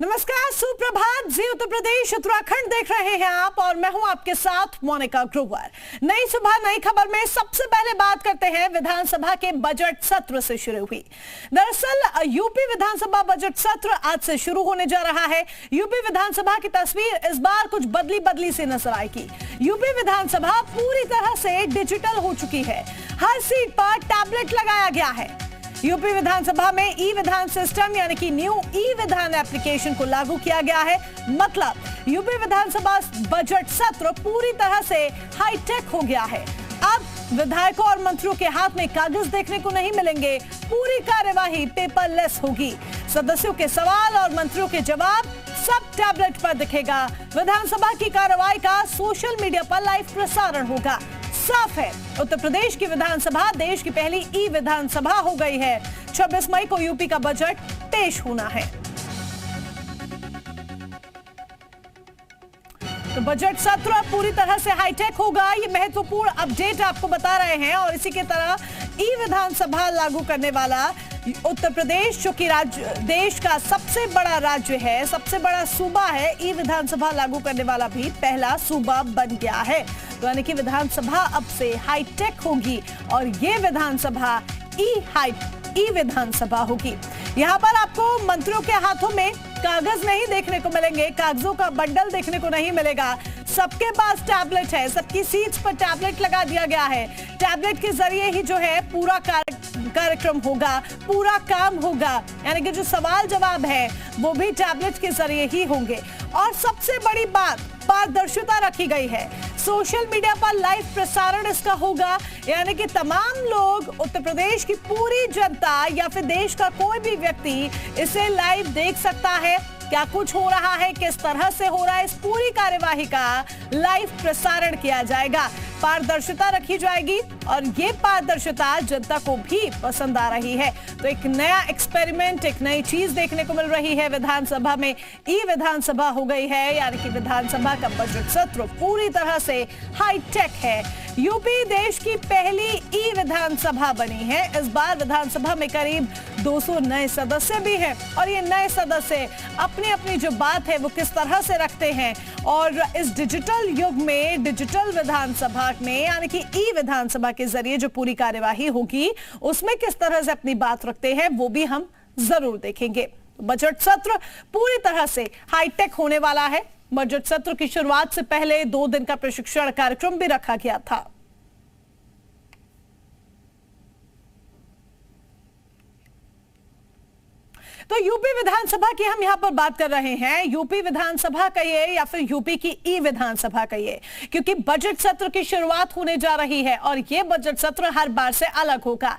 नमस्कार, सुप्रभात। जी उत्तर प्रदेश उत्तराखंड देख रहे हैं आप और मैं हूं आपके साथ मोनिका ग्रोवर। नई सुबह नई खबर में सबसे पहले बात करते हैं विधानसभा के बजट सत्र से शुरू हुई। दरअसल यूपी विधानसभा बजट सत्र आज से शुरू होने जा रहा है। यूपी विधानसभा की तस्वीर इस बार कुछ बदली सी नजर आएगी। यूपी विधानसभा पूरी तरह से डिजिटल हो चुकी है। हर सीट पर टैबलेट लगाया गया है। यूपी विधानसभा में ई विधान सिस्टम यानी कि न्यू ई विधान एप्लीकेशन को लागू किया गया है। मतलब यूपी विधानसभा बजट सत्र पूरी तरह से हाईटेक हो गया है। अब विधायकों और मंत्रियों के हाथ में कागज देखने को नहीं मिलेंगे। पूरी कार्यवाही पेपरलेस होगी। सदस्यों के सवाल और मंत्रियों के जवाब सब टैबलेट पर दिखेगा। विधानसभा की कार्रवाई का सोशल मीडिया पर लाइव प्रसारण होगा। साफ है, उत्तर प्रदेश की विधानसभा देश की पहली ई विधानसभा हो गई है। 26 मई को यूपी का बजट पेश होना है। तो बजट सत्र पूरी तरह से हाईटेक होगा। ये महत्वपूर्ण अपडेट आपको बता रहे हैं। और इसी के तरह ई विधानसभा लागू करने वाला उत्तर प्रदेश, जो कि देश का सबसे बड़ा राज्य है, सबसे बड़ा सूबा है, ई विधानसभा लागू करने वाला भी पहला सूबा बन गया है। तो यानी कि विधानसभा अब से हाईटेक होगी और ये विधानसभा ई विधानसभा होगी। यहाँ पर आपको मंत्रियों के हाथों में कागज नहीं देखने को मिलेंगे, कागजों का बंडल देखने को नहीं मिलेगा। सबके पास टैबलेट है, सबकी सीट्स पर टैबलेट लगा दिया गया है। टैबलेट के जरिए ही जो है पूरा कार्यक्रम होगा, पूरा काम होगा। यानी कि जो सवाल जवाब है वो भी टैबलेट के जरिए ही होंगे। और सबसे बड़ी बात, पारदर्शिता रखी गई है। सोशल मीडिया पर लाइव प्रसारण इसका होगा। यानी कि तमाम लोग, उत्तर प्रदेश की पूरी जनता या फिर देश का कोई भी व्यक्ति इसे लाइव देख सकता है। क्या कुछ हो रहा है, किस तरह से हो रहा है, इस पूरी कार्यवाही का लाइव प्रसारण किया जाएगा। पारदर्शिता रखी जाएगी और ये पारदर्शिता जनता को भी पसंद आ रही है। तो एक नया एक्सपेरिमेंट, एक नई चीज देखने को मिल रही है। विधानसभा में ई विधानसभा हो गई है। यानी कि विधानसभा का बजट सत्र पूरी तरह से हाईटेक है। यूपी देश की पहली ई विधानसभा बनी है। इस बार विधानसभा में करीब 200 नए सदस्य भी हैं और ये नए सदस्य अपनी अपनी जो बात है वो किस तरह से रखते हैं और इस डिजिटल युग में, डिजिटल विधानसभा में, यानी कि ई विधानसभा के जरिए जो पूरी कार्यवाही होगी उसमें किस तरह से अपनी बात रखते हैं वो भी हम जरूर देखेंगे। बजट सत्र पूरी तरह से हाईटेक होने वाला है। बजट सत्र की शुरुआत से पहले 2 दिन का प्रशिक्षण कार्यक्रम भी रखा गया था। तो यूपी विधानसभा की हम यहां पर बात कर रहे हैं। यूपी विधानसभा कहिए या फिर यूपी की ई विधानसभा कहिए, क्योंकि बजट सत्र की शुरुआत होने जा रही है और यह बजट सत्र हर बार से अलग होगा।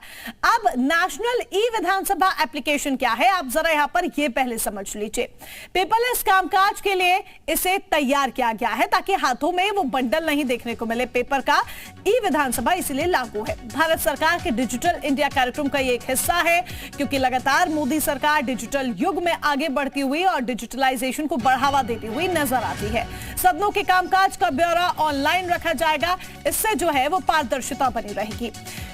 अब नेशनल ई विधानसभा एप्लीकेशन क्या है, आप जरा यहां पर यह पहले समझ लीजिए। पेपरलेस कामकाज के लिए इसे तैयार किया गया है ताकि हाथों में वो बंडल नहीं देखने को मिले पेपर का। ई विधानसभा इसलिए लागू है। भारत सरकार के डिजिटल इंडिया कार्यक्रम का ये एक हिस्सा है, क्योंकि लगातार मोदी सरकार डिजिटल युग में आगे बढ़ती हुई और डिजिटलाइजेशन को बढ़ावा देती हुई नजर आती है। सदनों के कामकाज का ब्यौरा ऑनलाइन रखा जाएगा। इससे जो है वो पारदर्शिता बनी रहेगी।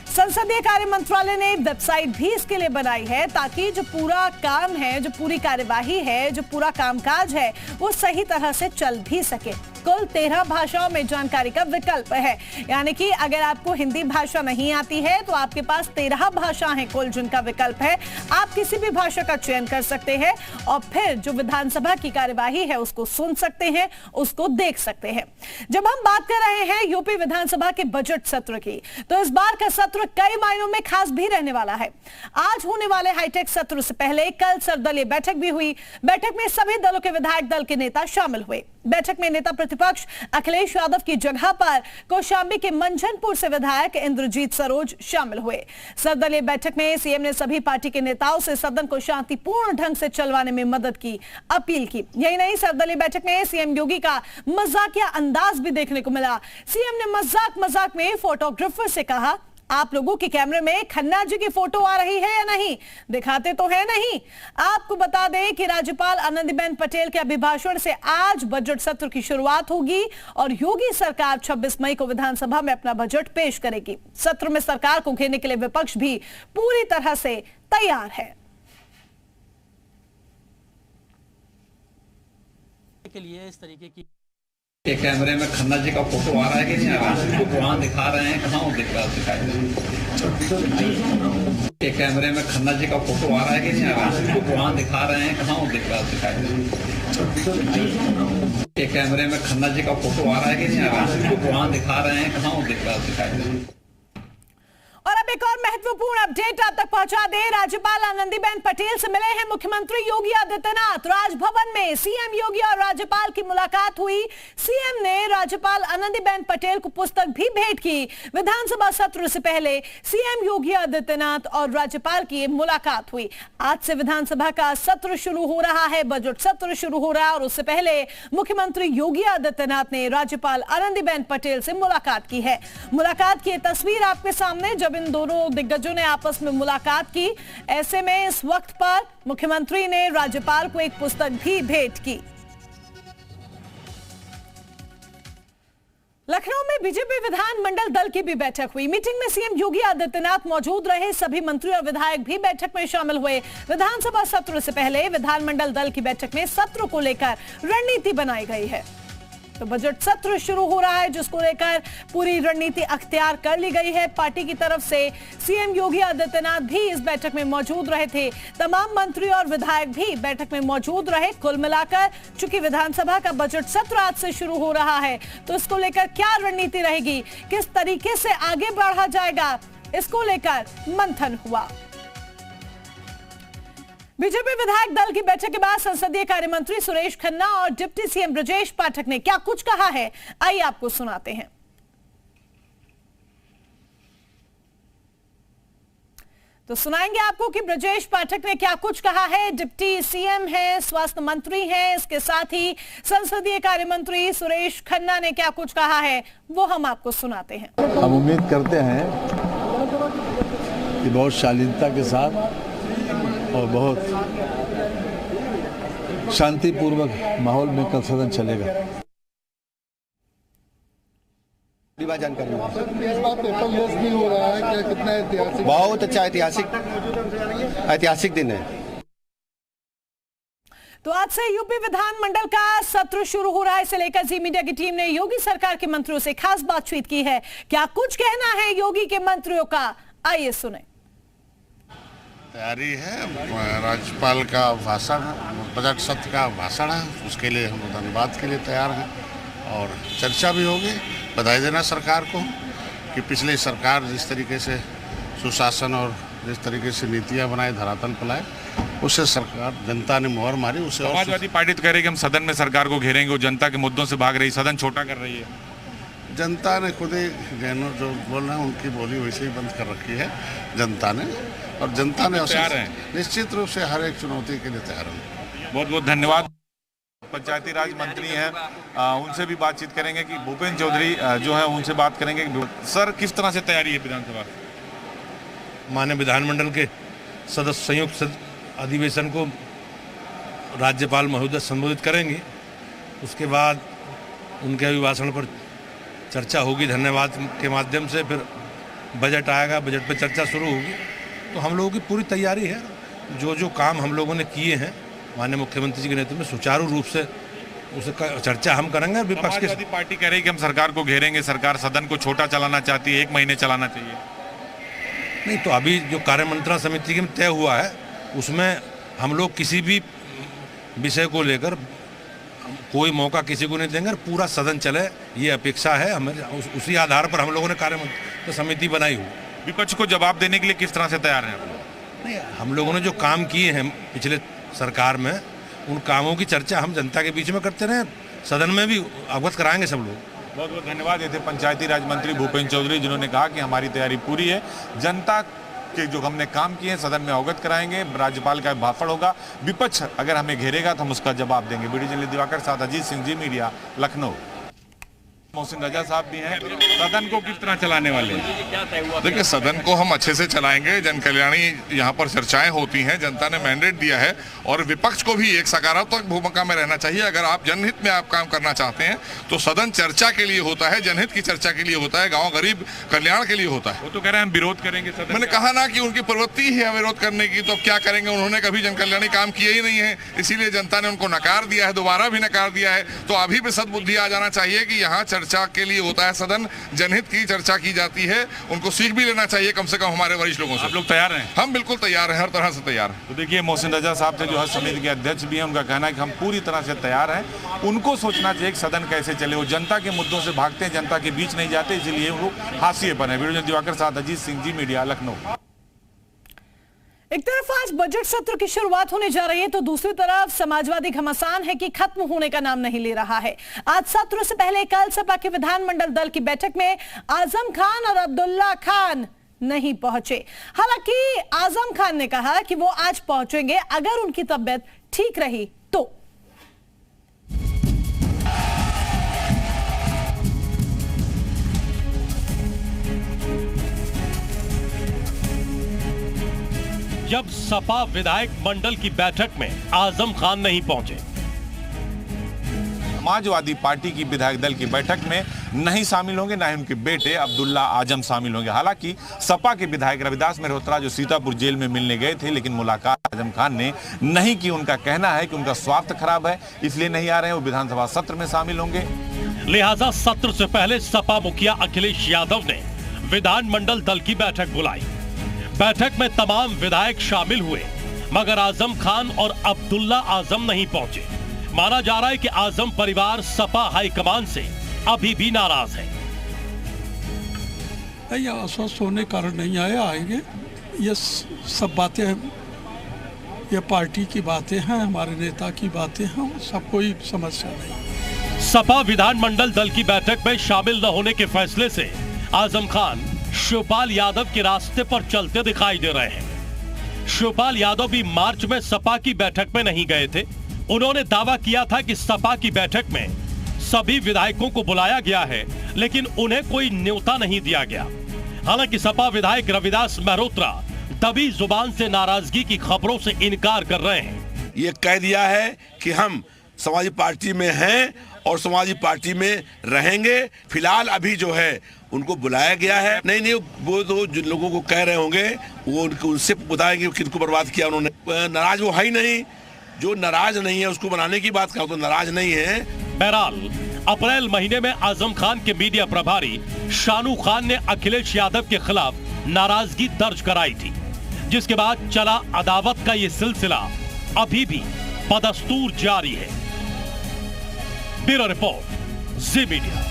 संसदीय कार्य मंत्रालय ने वेबसाइट भी इसके लिए बनाई है ताकि जो पूरा काम है, जो पूरी कार्यवाही है, जो पूरा कामकाज है वो सही तरह से चल भी सके। कुल 13 भाषाओं में जानकारी का विकल्प है। यानी कि अगर आपको हिंदी भाषा नहीं आती है तो आपके पास 13 भाषा हैं कुल जिनका विकल्प है। आप किसी भी भाषा का चयन कर सकते हैं और फिर जो विधानसभा की कार्यवाही है उसको सुन सकते हैं, उसको देख सकते हैं। जब हम बात कर रहे हैं यूपी विधानसभा के बजट सत्र की, तो इस बार का सत्र कई मायनों में खास भी रहने वाला है। आज होने वाले हाईटेक सत्र से पहले कल सर्वदलीय बैठक भी हुई। बैठक में सभी दलों के विधायक दल के नेता शामिल हुए। बैठक में नेता प्रतिपक्ष अखिलेश यादव की जगह पर कौशांबी के मंझनपुर से विधायक इंद्रजीत सरोज शामिल हुए। सर्वदलीय बैठक में सीएम ने सभी पार्टी के नेताओं से सदन को शांतिपूर्ण ढंग से चलवाने में मदद की अपील की। यही नहीं, सर्वदलीय बैठक में सीएम योगी का मजाकिया अंदाज भी देखने को मिला। सीएम ने मजाक में फोटोग्राफर से कहा, आप लोगों के कैमरे में खन्ना जी की फोटो आ रही है या नहीं? दिखाते तो है नहीं। आपको बता दें कि राज्यपाल आनंदीबेन पटेल के अभिभाषण से आज बजट सत्र की शुरुआत होगी और योगी सरकार 26 मई को विधानसभा में अपना बजट पेश करेगी। सत्र में सरकार को घेरने के लिए विपक्ष भी पूरी तरह से तैयार है। के लिए इस तरीके की के कैमरे में खन्ना जी का फोटो आ रहा है कि नहीं आ रहा है? वो वहाँ दिखा रहे हैं, कहाँ वो दिख रहा है? दिखाई के कैमरे में खन्ना जी का फोटो आ रहा है कि नहीं आ रहा है? वो वहाँ दिखा रहे हैं, कहाँ वो दिख रहा है? दिखाई के कैमरे में खन्ना जी का फोटो आ रहा है कि नहीं आ रहा है? वो वहाँ दिखा रहे हैं, कहाँ वो दिख रहा है? दिखाई। और अब एक और महत्वपूर्ण अपडेट आप तक पहुंचा दे। राज्यपाल आनंदीबेन पटेल से मिले हैं मुख्यमंत्री योगी आदित्यनाथ। राजभवन में सीएम योगी और राज्यपाल की मुलाकात हुई। सीएम ने राज्यपाल आनंदीबेन पटेल को पुस्तक भी भेंट की। विधानसभा सत्र से पहले सीएम योगी आदित्यनाथ और राज्यपाल की मुलाकात हुई। आज से विधानसभा का सत्र शुरू हो रहा है, बजट सत्र शुरू हो रहा है, और उससे पहले मुख्यमंत्री योगी आदित्यनाथ ने राज्यपाल आनंदीबेन पटेल से मुलाकात की है। मुलाकात की तस्वीर आपके सामने, जब इन दोनों दिग्गजों ने आपस में मुलाकात की, ऐसे में इस वक्त पर मुख्यमंत्री ने राज्यपाल को एक पुस्तक भी भेंट की। लखनऊ में बीजेपी विधानमंडल दल की भी बैठक हुई। मीटिंग में सीएम योगी आदित्यनाथ मौजूद रहे। सभी मंत्री और विधायक भी बैठक में शामिल हुए। विधानसभा सत्र से पहले विधानमंडल दल की बैठक में सत्र को लेकर रणनीति बनाई गई है। तो बजट सत्र शुरू हो रहा है, जिसको लेकर पूरी रणनीति अख्तियार कर ली गई है। पार्टी की तरफ से सीएम योगी आदित्यनाथ भी इस बैठक में मौजूद रहे थे। तमाम मंत्री और विधायक भी बैठक में मौजूद रहे। कुल मिलाकर चूंकि विधानसभा का बजट सत्र आज से शुरू हो रहा है, तो इसको लेकर क्या रणनीति रहेगी, किस तरीके से आगे बढ़ा जाएगा, इसको लेकर मंथन हुआ। बीजेपी विधायक दल की बैठक के बाद संसदीय कार्य मंत्री सुरेश खन्ना और डिप्टी सीएम ब्रजेश पाठक ने क्या कुछ कहा है, आइए आपको सुनाते हैं। तो सुनाएंगे आपको कि ब्रजेश पाठक ने क्या कुछ कहा है। डिप्टी सीएम है, स्वास्थ्य मंत्री हैं, इसके साथ ही संसदीय कार्य मंत्री सुरेश खन्ना ने क्या कुछ कहा है, वो हम आपको सुनाते हैं। हम उम्मीद करते हैं कि बहुत शालीनता के साथ और बहुत शांतिपूर्वक माहौल में कल सदन चलेगा। जानकारी इस बात पेपरलेस भी हो रहा है, क्या कितना ऐतिहासिक, बहुत अच्छा ऐतिहासिक दिन है। तो आज से यूपी विधानमंडल का सत्र शुरू हो रहा है। इसे लेकर जी मीडिया की टीम ने योगी सरकार के मंत्रियों से खास बातचीत की है। क्या कुछ कहना है योगी के मंत्रियों का, आइए सुने। तैयारी है, राज्यपाल का भाषण, बजट सत्र का भाषण है, उसके लिए हम धन्यवाद के लिए तैयार हैं और चर्चा भी होगी। बधाई देना सरकार को कि पिछली सरकार जिस तरीके से सुशासन और जिस तरीके से नीतियां बनाए, धरातल पर लाए, उससे सरकार जनता ने मोहर मारी। उसे समाजवादी पार्टी तो कह रही है कि हम सदन में सरकार को घेरेंगे, वो जनता के मुद्दों से भाग रही, सदन छोटा कर रही है। जनता ने खुद ही जो बोल रहे हैं उनकी बोली वैसे ही बंद कर रखी है जनता ने, और जनता ने निश्चित रूप से हर एक चुनौती के लिए तैयार है। बहुत बहुत धन्यवाद। पंचायती राज मंत्री हैं, उनसे भी बातचीत करेंगे कि भूपेंद्र चौधरी जो है उनसे बात करेंगे। सर, किस तरह से तैयारी है विधानसभा? माननीय विधानमंडल के सदस्य संयुक्त अधिवेशन को राज्यपाल महोदय संबोधित करेंगे, उसके बाद उनके अभिभाषण पर चर्चा होगी धन्यवाद के माध्यम से, फिर बजट आएगा, बजट पर चर्चा शुरू होगी। तो हम लोगों की पूरी तैयारी है। जो काम हम लोगों ने किए हैं माननीय मुख्यमंत्री जी के नेतृत्व में सुचारू रूप से उसे चर्चा हम करेंगे। विपक्ष की पार्टी कह रही है कि हम सरकार को घेरेंगे, सरकार सदन को छोटा चलाना चाहती है, 1 महीने चलाना चाहिए। नहीं, तो अभी जो कार्यमंत्रणा समिति में तय हुआ है उसमें हम लोग किसी भी विषय को लेकर कोई मौका किसी को नहीं देंगे, पूरा सदन चले, ये अपेक्षा है हमें। उसी आधार पर हम लोगों ने कार्यमंत्रणा समिति बनाई हुई। विपक्ष को जवाब देने के लिए किस तरह से तैयार हैं आप लोग? नहीं, हम लोगों ने जो काम किए हैं पिछले सरकार में, उन कामों की चर्चा हम जनता के बीच में करते रहे, सदन में भी अवगत कराएंगे सब लोग। बहुत बहुत धन्यवाद। ये थे पंचायती राज मंत्री भूपेंद्र चौधरी, जिन्होंने कहा कि हमारी तैयारी पूरी है, जनता के जो हमने काम किए हैं सदन में अवगत कराएंगे, राज्यपाल का भाषण होगा, विपक्ष अगर हमें घेरेगा तो हम उसका जवाब देंगे। वीडियो जर्नलिस्ट दिवाकर साथ अजीत सिंह, जी मीडिया, लखनऊ। मोहसिन रजा साहब भी हैं। सदन को किस तरह चलाने वाले हैं? देखिए, सदन को हम अच्छे से चलाएंगे। जन कल्याणी यहाँ पर चर्चाएं होती हैं, जनता ने मैंडेट दिया है और विपक्ष को भी एक सकारात्मक भूमिका में रहना चाहिए। अगर आप जनहित में आप काम करना चाहते हैं तो सदन चर्चा के लिए होता है, जनहित की चर्चा के लिए होता है, गाँव गरीब कल्याण के लिए होता है। वो तो कह रहे हैं हम विरोध करेंगे सदन। मैंने कहा ना कि उनकी प्रवृत्ति ही है विरोध करने की, तो अब क्या करेंगे? उन्होंने कभी जन कल्याणी काम किए ही नहीं है, इसीलिए जनता ने उनको नकार दिया है, दोबारा भी नकार दिया है। तो अभी भी सद्बुद्धि आ जाना चाहिए कि यहाँ चर्चा के लिए होता है सदन, जनहित की चर्चा की जाती है। उनको सीख भी लेना चाहिए कम से कम हमारे वरिष्ठ लोगों से। आप लोग तैयार हैं? हम बिल्कुल तैयार हैं, हर तरह से तैयार हैं। तो देखिए, मोहसिन रजा साहब थे जो हज समिति के अध्यक्ष भी हैं, उनका कहना है कि हम पूरी तरह से तैयार हैं। उनको सोचना चाहिए कि सदन कैसे चले। वो जनता के मुद्दों से भागते हैं, जनता के बीच नहीं जाते, इसलिए वो हाशिए पर है। वीडियो दिवाकर साथ अजीत सिंह जी, मीडिया, लखनऊ। एक तरफ आज बजट सत्र की शुरुआत होने जा रही है तो दूसरी तरफ समाजवादी घमासान है कि खत्म होने का नाम नहीं ले रहा है। आज सत्र से पहले कल सपा के विधानमंडल दल की बैठक में आजम खान और अब्दुल्ला खान नहीं पहुंचे। हालांकि आजम खान ने कहा कि वो आज पहुंचेंगे अगर उनकी तबीयत ठीक रही तो। जब सपा विधायक मंडल की बैठक में आजम खान नहीं पहुंचे। समाजवादी पार्टी की विधायक दल की बैठक में नहीं शामिल होंगे, ना ही उनके बेटे अब्दुल्ला आजम शामिल होंगे। हालांकि सपा के विधायक रविदास मेहरोत्रा जो सीतापुर जेल में मिलने गए थे, लेकिन मुलाकात आजम खान ने नहीं की। उनका कहना है कि उनका स्वास्थ्य खराब है, इसलिए नहीं आ रहे हैं। वो विधानसभा सत्र में शामिल होंगे। लिहाजा सत्र से पहले सपा मुखिया अखिलेश यादव ने विधानमंडल दल की बैठक बुलाई। बैठक में तमाम विधायक शामिल हुए, मगर आजम खान और अब्दुल्ला आजम नहीं पहुंचे। माना जा रहा है कि आजम परिवार सपा हाईकमान से अभी भी नाराज है। नहीं, आश्वस्त होने कारण नहीं आए, आएंगे। ये सब बातें, ये पार्टी की बातें हैं, हमारे नेता की बातें हैं, सब कोई समस्या नहीं। सपा विधानमंडल दल की बैठक में शामिल न होने के फैसले से आजम खान शिवपाल यादव के रास्ते पर चलते दिखाई दे रहे हैं। शिवपाल यादव भी मार्च में सपा की बैठक में नहीं गए थे। उन्होंने दावा किया था कि सपा की बैठक में सभी विधायकों को बुलाया गया है, लेकिन उन्हें कोई न्योता नहीं दिया गया। हालांकि सपा विधायक रविदास मेहरोत्रा दबी जुबान से नाराजगी की खबरों से इनकार कर रहे हैं। ये कह दिया है कि हम समाजवादी पार्टी में हैं और समाजवादी पार्टी में रहेंगे। फिलहाल अभी जो है उनको बुलाया गया है। नहीं, वो तो जिन लोगों को कह रहे होंगे वो उनसे बताएंगे किनको बर्बाद किया उन्होंने। नाराज वो है ही नहीं। जो नाराज नहीं है उसको बनाने की बात कहो तो नाराज नहीं है। बहरहाल अप्रैल महीने में आजम खान के मीडिया प्रभारी शानू खान ने अखिलेश यादव के खिलाफ नाराजगी दर्ज कराई थी, जिसके बाद चला अदावत का ये सिलसिला अभी भी बदस्तूर जारी है। ब्यूरो रिपोर्ट, जी मीडिया।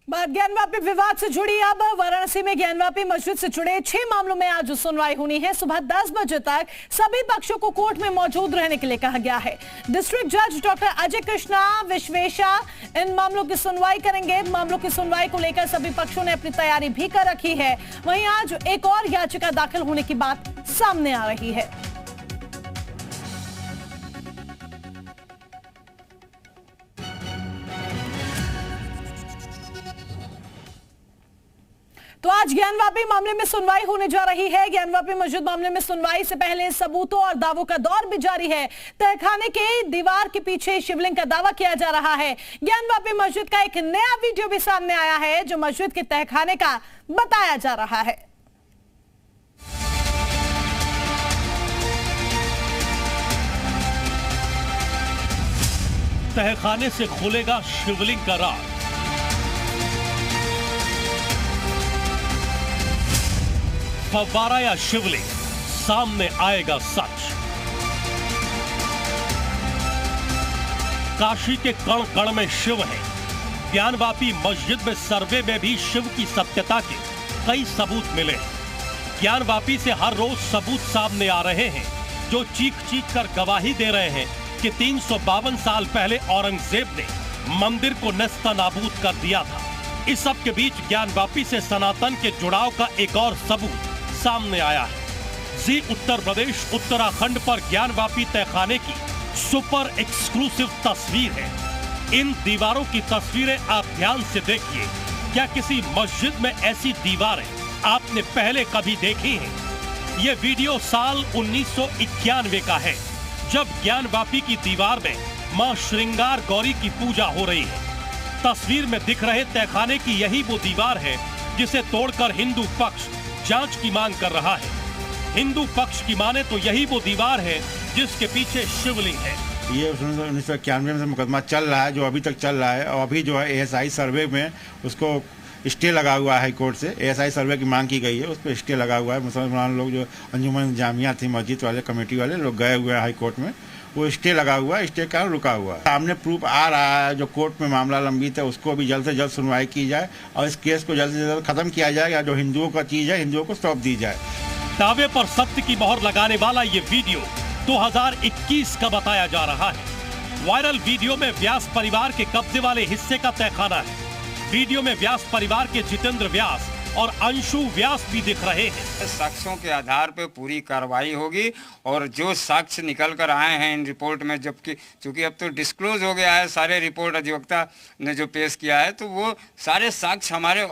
बात ज्ञानवापी विवाद से जुड़ी। अब वाराणसी में ज्ञानवापी मस्जिद से जुड़े 6 मामलों में आज सुनवाई होनी है। सुबह 10 बजे तक सभी पक्षों को कोर्ट में मौजूद रहने के लिए कहा गया है। डिस्ट्रिक्ट जज डॉक्टर अजय कृष्णा विश्वेशा इन मामलों की सुनवाई करेंगे। मामलों की सुनवाई को लेकर सभी पक्षों ने अपनी तैयारी भी कर रखी है। वहीं आज एक और याचिका दाखिल होने की बात सामने आ रही है। तो आज ज्ञानवापी मामले में सुनवाई होने जा रही है। ज्ञानवापी मस्जिद मामले में सुनवाई से पहले सबूतों और दावों का दौर भी जारी है। तहखाने के दीवार के पीछे शिवलिंग का दावा किया जा रहा है। ज्ञानवापी मस्जिद का एक नया वीडियो भी सामने आया है जो मस्जिद के तहखाने का बताया जा रहा है। तहखाने से खुलेगा शिवलिंग का राज। फव्वारा या शिवलिंग, सामने आएगा सच। काशी के कण कण में शिव है। ज्ञानवापी मस्जिद में सर्वे में भी शिव की सत्यता के कई सबूत मिले। ज्ञानवापी से हर रोज सबूत सामने आ रहे हैं जो चीख चीख कर गवाही दे रहे हैं कि 352 साल पहले औरंगजेब ने मंदिर को नेस्तनाबूद कर दिया था। इस सब के बीच ज्ञानवापी से सनातन के जुड़ाव का एक और सबूत सामने आया है। जी उत्तर प्रदेश उत्तराखंड पर ज्ञानवापी तहखाने की सुपर एक्सक्लूसिव तस्वीर है। इन दीवारों की तस्वीरें आप ध्यान से देखिए। क्या किसी मस्जिद में ऐसी दीवारें आपने पहले कभी देखी हैं? ये वीडियो साल 1991 का है, जब ज्ञानवापी की दीवार में मां श्रृंगार गौरी की पूजा हो रही है। तस्वीर में दिख रहे तहखाने की यही वो दीवार है जिसे तोड़कर हिंदू पक्ष जांच की मांग कर रहा है। हिंदू पक्ष की माने तो यही वो दीवार है जिसके पीछे शिवलिंग है। ये 1991 में मुकदमा चल रहा है, जो अभी तक चल रहा है, और अभी जो है ASI सर्वे में उसको स्टे लगा हुआ है। हाई कोर्ट से ASI सर्वे की मांग की गई है, उस पर स्टे लगा हुआ है। मुसलमान लोग जो अंजुमन जामिया थी, मस्जिद वाले, कमेटी वाले लोग गए हुए हैं हाई कोर्ट में, वो स्टे लगा हुआ है, स्टे का रुका हुआ है। सामने प्रूफ आ रहा है, जो कोर्ट में मामला लंबित है उसको भी जल्द से जल्द सुनवाई की जाए और इस केस को जल्द से जल्द खत्म किया जाएगा। जो हिंदुओं का चीज है, हिंदुओं को सौंप दी जाए। दावे पर सत्य की मोहर लगाने वाला ये वीडियो 2021 का बताया जा रहा है। वायरल वीडियो में व्यास परिवार के कब्जे वाले हिस्से का तहखाना है। वीडियो में व्यास परिवार के जितेंद्र व्यास और अंशु व्यास भी दिख रहे हैं। साक्ष्यों के आधार पर पूरी कार्रवाई होगी और जो साक्ष्य निकल कर आए हैं इन रिपोर्ट में, जबकि चूंकि अब तो डिस्क्लोज हो गया है, सारे रिपोर्ट अधिवक्ता ने जो पेश किया है, तो वो सारे साक्ष्य हमारे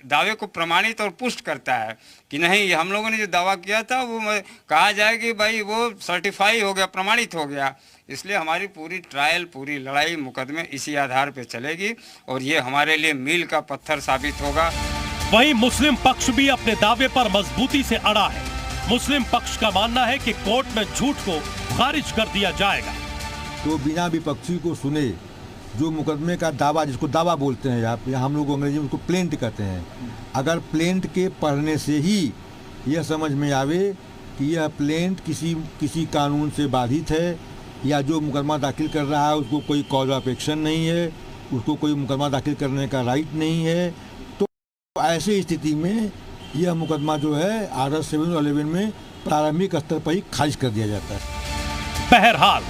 दावे को प्रमाणित और पुष्ट करता है कि नहीं, हम लोगों ने जो दावा किया था वो कहा जाए कि भाई वो सर्टिफाई हो गया, प्रमाणित हो गया। इसलिए हमारी पूरी ट्रायल, पूरी लड़ाई मुकदमे इसी आधार पे चलेगी और ये हमारे लिए मील का पत्थर साबित होगा। वहीं मुस्लिम पक्ष भी अपने दावे पर मजबूती से अड़ा है। मुस्लिम पक्ष का मानना है कि कोर्ट में झूठ को खारिज कर दिया जाएगा। तो बिना विपक्षी को सुने जो मुकदमे का दावा, जिसको दावा बोलते हैं या हम लोग अंग्रेजी में उसको प्लेंट कहते हैं, अगर प्लेंट के पढ़ने से ही यह समझ में आवे कि यह प्लेंट किसी कानून से बाधित है या जो मुकदमा दाखिल कर रहा है उसको कोई कॉज ऑफ एक्शन नहीं है, उसको कोई मुकदमा दाखिल करने का राइट नहीं है, तो ऐसी स्थिति में यह मुकदमा जो है आर्टिकल 7 और 11 में प्रारंभिक स्तर पर ही खारिज कर दिया जाता है। बहरहाल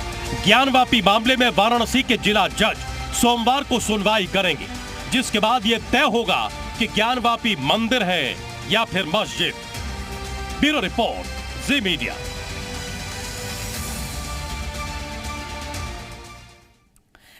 ज्ञानवापी मामले में वाराणसी के जिला जज सोमवार को सुनवाई करेंगे, जिसके बाद यह तय होगा कि ज्ञानवापी मंदिर है या फिर मस्जिद। ब्यूरो रिपोर्ट, जी मीडिया।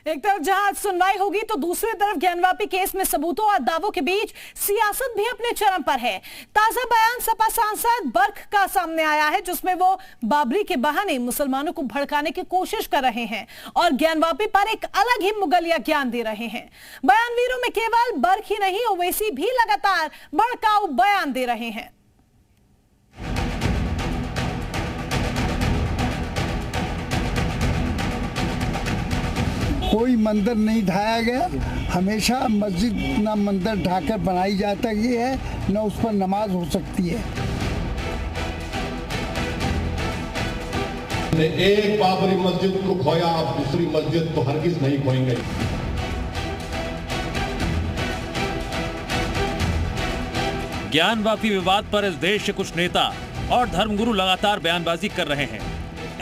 एक तरफ जहां सुनवाई होगी तो दूसरी तरफ ज्ञानवापी केस में सबूतों और दावों के बीच सियासत भी अपने चरम पर है। ताजा बयान सपा सांसद बर्क का सामने आया है, जिसमें वो बाबरी के बहाने मुसलमानों को भड़काने की कोशिश कर रहे हैं और ज्ञानवापी पर एक अलग ही मुगलिया ज्ञान दे रहे हैं। बयानवीरों में केवल बर्क ही नहीं, ओवैसी भी लगातार भड़काऊ बयान दे रहे हैं। कोई मंदिर नहीं ढाया गया, हमेशा मस्जिद ना मंदिर ढाकर बनाई जाती है, न उस पर नमाज हो सकती है। एक बाबरी मस्जिद को खोया, आप दूसरी मस्जिद तो हरगिज नहीं खोएंगे। ज्ञानवापी विवाद पर इस देश के कुछ नेता और धर्मगुरु लगातार बयानबाजी कर रहे हैं।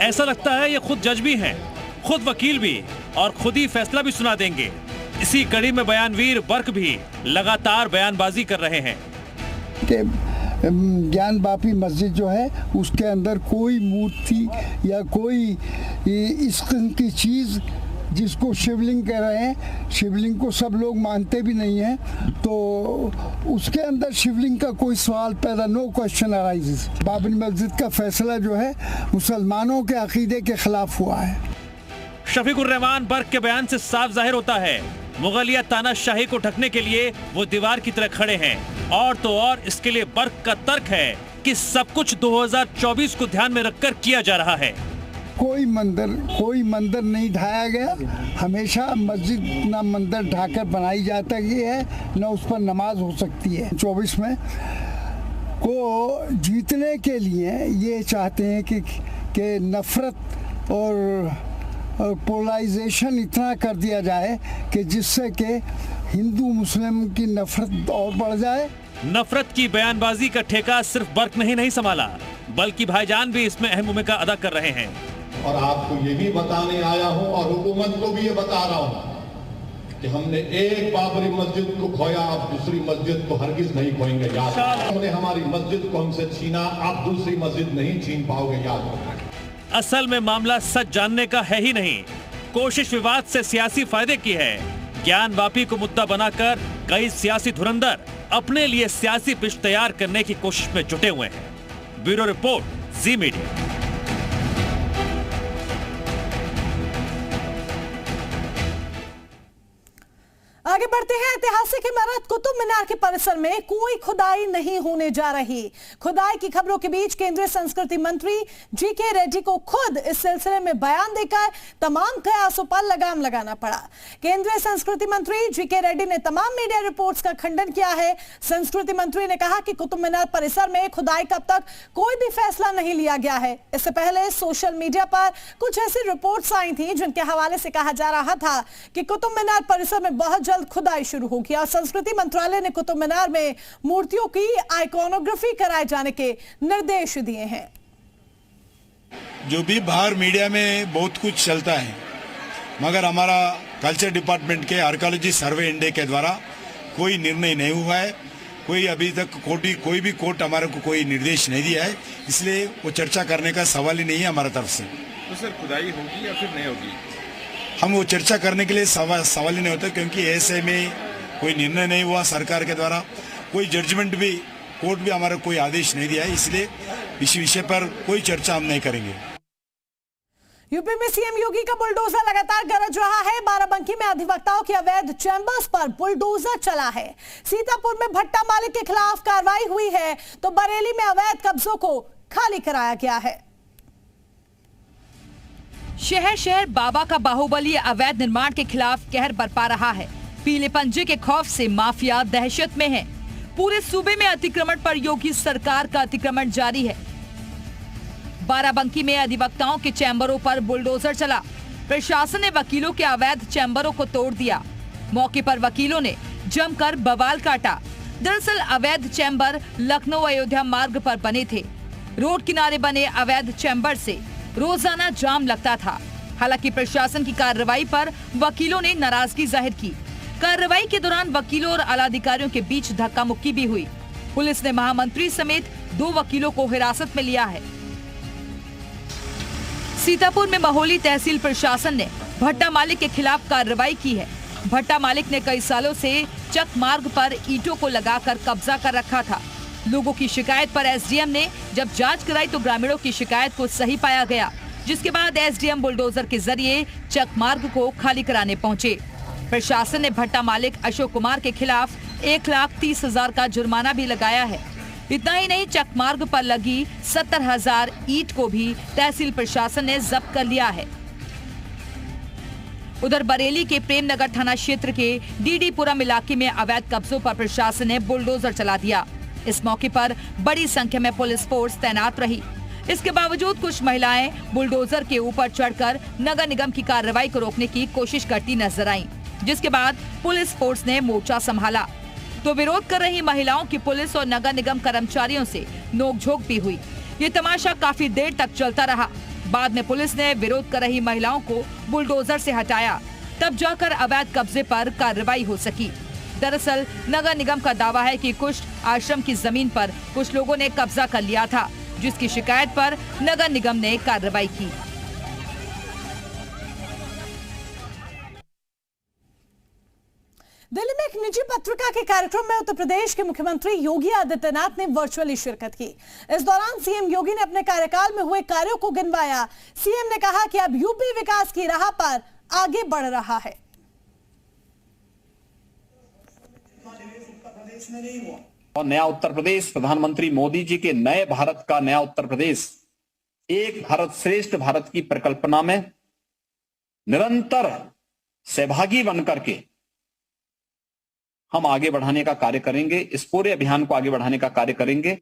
ऐसा लगता है ये खुद जज भी हैं, खुद वकील भी, और खुद ही फैसला भी सुना देंगे। इसी कड़ी में बयानवीर बर्क भी लगातार बयानबाजी कर रहे हैं कि ज्ञानवापी मस्जिद जो है उसके अंदर कोई मूर्ति या कोई इस किस्म की चीज़ जिसको शिवलिंग कह रहे हैं, शिवलिंग को सब लोग मानते भी नहीं हैं, तो उसके अंदर शिवलिंग का कोई सवाल पैदा, नो क्वेश्चन अराइजेस। बाबरी मस्जिद का फैसला जो है मुसलमानों के अकीदे के खिलाफ हुआ है। शफीकुर रहमान बर्क के बयान से साफ जाहिर होता है मुगलिया तानाशाही को ढकने के लिए वो दीवार की तरह खड़े हैं, और तो और इसके लिए बर्क का तर्क है कि सब कुछ 2024 को ध्यान में रखकर किया जा रहा है। कोई मंदिर नहीं ढाया गया, हमेशा मस्जिद ना मंदिर ढाकर बनाई जाती है, न उस पर नमाज हो सकती है। 24 में को जीतने के लिए ये चाहते हैं कि नफरत और पोलराइजेशन इतना कर दिया जाए कि जिससे कि हिंदू मुस्लिम की नफरत और बढ़ जाए। नफरत की बयानबाजी का ठेका सिर्फ बर्क ने ही नहीं संभाला, बल्कि भाईजान भी इसमें अहम भूमिका अदा कर रहे हैं। और आपको ये भी बताने आया हूं और हुकूमत को भी ये बता रहा हूं कि हमने एक बाबरी मस्जिद को खोया, आप दूसरी मस्जिद को हरगिज नहीं खोएंगे, याद रखना। हमने हमारी मस्जिद को हमसे छीना, आप दूसरी मस्जिद नहीं छीन पाओगे, याद रखना। असल में मामला सच जानने का है ही नहीं, कोशिश विवाद से सियासी फायदे की है। ज्ञानवापी को मुद्दा बनाकर कई सियासी धुरंधर अपने लिए सियासी पिच तैयार करने की कोशिश में जुटे हुए हैं। ब्यूरो रिपोर्ट, जी मीडिया। आगे बढ़ते हैं। ऐतिहासिक इमारत कुतुब मीनार के परिसर में कोई खुदाई नहीं होने जा रही। खुदाई की खबरों के बीच केंद्रीय संस्कृति मंत्री जीके रेड्डी को खुद इस सिलसिले में बयान देकर तमाम कयासों पर लगाम लगाना पड़ा। केंद्रीय संस्कृति मंत्री जीके रेड्डी ने तमाम मीडिया रिपोर्ट्स का खंडन किया है। संस्कृति मंत्री ने कहा कि कुतुब मीनार परिसर में खुदाई का अब तक कोई भी फैसला नहीं लिया गया है। इससे पहले सोशल मीडिया पर कुछ ऐसी रिपोर्ट्स आई थी जिनके हवाले से कहा जा रहा था कि कुतुब मीनार परिसर में बहुत जल्द खुदाई शुरू होगी और संस्कृति मंत्रालय ने कुतुब मीनार में मूर्तियों की आइकॉनोग्राफी कराए जाने के निर्देश दिए हैं। जो भी बाहर मीडिया में बहुत कुछ चलता है, मगर हमारा कल्चर डिपार्टमेंट के आर्कियोलॉजी सर्वे इंडिया के द्वारा कोई निर्णय नहीं हुआ है। कोई अभी तक कोई भी कोर्ट हमारे को कोई निर्देश नहीं दिया है, इसलिए वो चर्चा करने का सवाल ही नहीं है हमारा तरफ से। तो सर खुदाई होगी या फिर नहीं होगी? हम वो चर्चा करने के लिए सवाल ही नहीं होता, क्योंकि ऐसे में कोई निर्णय नहीं हुआ सरकार के द्वारा, कोई जजमेंट भी कोर्ट भी हमारा कोई आदेश नहीं दिया है, इसलिए इस विषय पर कोई चर्चा हम नहीं करेंगे। यूपी में सीएम योगी का बुलडोजर लगातार गरज रहा है। बाराबंकी में अधिवक्ताओं के अवैध चैंबर्स पर बुलडोजर चला है। सीतापुर में भट्टा मालिक के खिलाफ कार्रवाई हुई है तो बरेली में अवैध कब्जों को खाली कराया गया है। शहर शहर बाबा का बाहुबली अवैध निर्माण के खिलाफ कहर बरपा रहा है। पीले पंजे के खौफ से माफिया दहशत में है। पूरे सूबे में अतिक्रमण पर योगी सरकार का अतिक्रमण जारी है। बाराबंकी में अधिवक्ताओं के चैम्बरों पर बुलडोजर चला। प्रशासन ने वकीलों के अवैध चैम्बरों को तोड़ दिया। मौके पर वकीलों ने जमकर बवाल काटा। दरअसल अवैध चैम्बर लखनऊ अयोध्या मार्ग पर बने थे। रोड किनारे बने अवैध चैम्बर से रोजाना जाम लगता था। हालांकि प्रशासन की कार्रवाई पर वकीलों ने नाराजगी जाहिर की। कार्रवाई के दौरान वकीलों और आलाधिकारियों के बीच धक्का मुक्की भी हुई। पुलिस ने महामंत्री समेत 2 वकीलों को हिरासत में लिया है। सीतापुर में महोली तहसील प्रशासन ने भट्टा मालिक के खिलाफ कार्रवाई की है। भट्टा मालिक ने कई सालों से चक मार्ग पर ईंटों को लगाकर कब्जा कर रखा था। लोगों की शिकायत पर एसडीएम ने जब जांच कराई तो ग्रामीणों की शिकायत को सही पाया गया, जिसके बाद एसडीएम बुलडोजर के जरिए चक मार्ग को खाली कराने पहुंचे। प्रशासन ने भट्टा मालिक अशोक कुमार के खिलाफ 1,30,000 का जुर्माना भी लगाया है। इतना ही नहीं, चक मार्ग पर लगी 70,000 ईंट को भी तहसील प्रशासन ने जब्त कर लिया है। उधर बरेली के प्रेमनगर थाना क्षेत्र के डीडीपुरम इलाके में अवैध कब्जों पर प्रशासन ने बुलडोजर चला दिया। इस मौके पर बड़ी संख्या में पुलिस फोर्स तैनात रही। इसके बावजूद कुछ महिलाएं बुलडोजर के ऊपर चढ़कर नगर निगम की कार्रवाई को रोकने की कोशिश करती नजर आईं, जिसके बाद पुलिस फोर्स ने मोर्चा संभाला तो विरोध कर रही महिलाओं की पुलिस और नगर निगम कर्मचारियों से नोकझोंक भी हुई। ये तमाशा काफी देर तक चलता रहा। बाद में पुलिस ने विरोध कर रही महिलाओं को बुलडोजर से हटाया, तब जाकर अवैध कब्जे पर कार्रवाई हो सकी। दरअसल नगर निगम का दावा है कि कुष्ठ आश्रम की जमीन पर कुछ लोगों ने कब्जा कर लिया था, जिसकी शिकायत पर नगर निगम ने कार्रवाई की। दिल्ली में एक निजी पत्रिका के कार्यक्रम में उत्तर प्रदेश के मुख्यमंत्री योगी आदित्यनाथ ने वर्चुअली शिरकत की। इस दौरान सीएम योगी ने अपने कार्यकाल में हुए कार्यों को गिनवाया। सीएम ने कहा कि अब यूपी विकास की राह पर आगे बढ़ रहा है। और नया उत्तर प्रदेश, प्रधानमंत्री मोदी जी के नए भारत का नया उत्तर प्रदेश, एक भारत श्रेष्ठ भारत की परिकल्पना में निरंतर सहभागी बनकर के हम आगे बढ़ाने का कार्य करेंगे। इस पूरे अभियान को आगे बढ़ाने का कार्य करेंगे।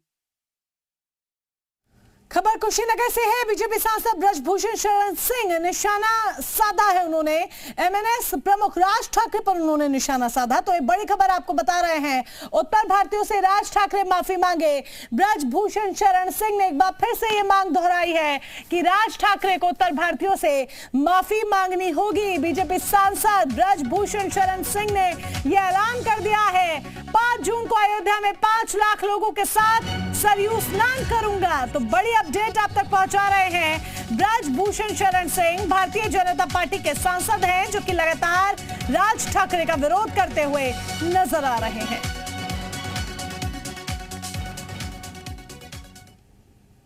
खबर कुशीनगर से है। बीजेपी सांसद ब्रजभूषण शरण सिंह निशाना साधा है उन्होंने। एमएनएस प्रमुख राज ठाकरे पर उन्होंने निशाना साधा। तो एक बड़ी खबर आपको बता रहे हैं, उत्तर भारतीयों से राज ठाकरे माफी मांगे। ब्रजभूषण शरण सिंह ने एक बार फिर से ये मांग दोहराई है कि राज ठाकरे को उत्तर भारतीयों से माफी मांगनी होगी। बीजेपी सांसद ब्रजभूषण शरण सिंह ने यह ऐलान कर दिया है, 5 जून को अयोध्या में 5 लाख लोगों के साथ सरयू स्नान करूंगा। तो बड़ी अपडेट आप तक पहुंचा रहे हैं ब्रजभूषण शरण सिंह, भारतीय जनता पार्टी के सांसद हैं जो कि लगातार राज ठाकरे का विरोध करते हुए नजर आ रहे हैं।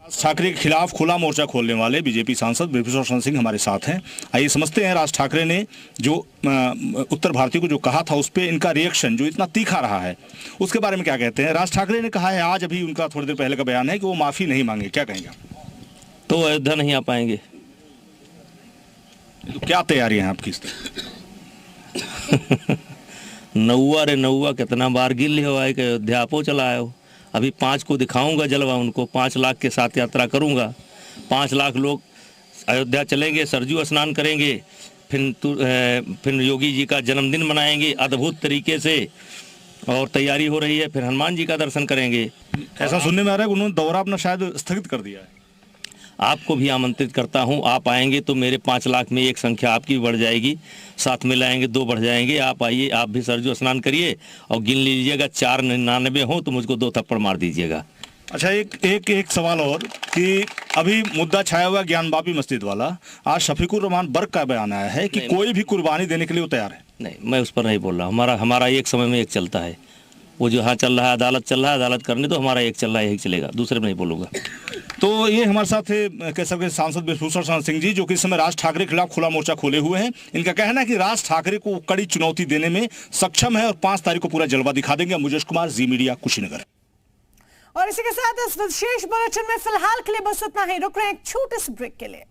राज ठाकरे के खिलाफ खुला मोर्चा खोलने वाले बीजेपी सांसद ब्रजभूषण शरण सिंह हमारे साथ हैं। आइए समझते हैं राज ठाकरे ने जो उत्तर भारतीयों को जो कहा था उस पर इनका रिएक्शन जो इतना तीखा रहा है उसके बारे में क्या कहते हैं। राज ठाकरे ने कहा है, आज अभी उनका थोड़ी देर पहले का बयान है कि वो माफी नहीं मांगे, क्या कहेंगे? तो अयोध्या नहीं आ पाएंगे। तो क्या तैयारी है आपकी? नौवा रे नौवा कितना बार गिल लियो आए कि अयोध्या आपो चला आयो। अभी 5 को दिखाऊंगा जलवा उनको, 5 लाख के साथ यात्रा करूंगा। 5 लाख लोग अयोध्या चलेंगे, सरजू स्नान करेंगे, फिर योगी जी का जन्मदिन मनाएंगे अद्भुत तरीके से और तैयारी हो रही है, फिर हनुमान जी का दर्शन करेंगे। ऐसा सुनने में आ रहा है कि उन्होंने दौरा अपना शायद स्थगित कर दिया है। आपको भी आमंत्रित करता हूं, आप आएंगे तो मेरे 5 लाख में एक संख्या आपकी बढ़ जाएगी, साथ में लाएंगे 2 बढ़ जाएंगे। आप आइए, आप भी सरजू स्नान करिए और गिन लीजिएगा 499 हो तो मुझको 2 थप्पड़ मार दीजिएगा। अच्छा, एक सवाल और कि अभी मुद्दा छाया हुआ ज्ञान बापी मस्जिद वाला। आज शफीकुर रहमान बर्क का बयान आया है कि कोई भी कुर्बानी देने के लिए वो तैयार है। नहीं, मैं उस पर नहीं बोल रहा। हमारा एक समय में एक चलता है, वो जो हाँ चल रहा है, अदालत चल रहा है, अदालत करने तो हमारा एक चल रहा है, यही चलेगा, दूसरे में नहीं बोलूंगा। तो ये हमारे साथ कह सकते सांसद ब्रजभूषण शरण सिंह जी जो कि इस समय राज ठाकरे के खिलाफ खुला मोर्चा खोले हुए हैं। इनका कहना है कि राज ठाकरे को कड़ी चुनौती देने में सक्षम है और 5 तारीख को पूरा जलवा दिखा देंगे। मुजेश कुमार, जी मीडिया, कुशीनगर। और इसी के साथ इस विशेष बुलेटिन में फिलहाल के लिए बस इतना ही। रुक रहे हैं एक छोटे से ब्रेक के लिए।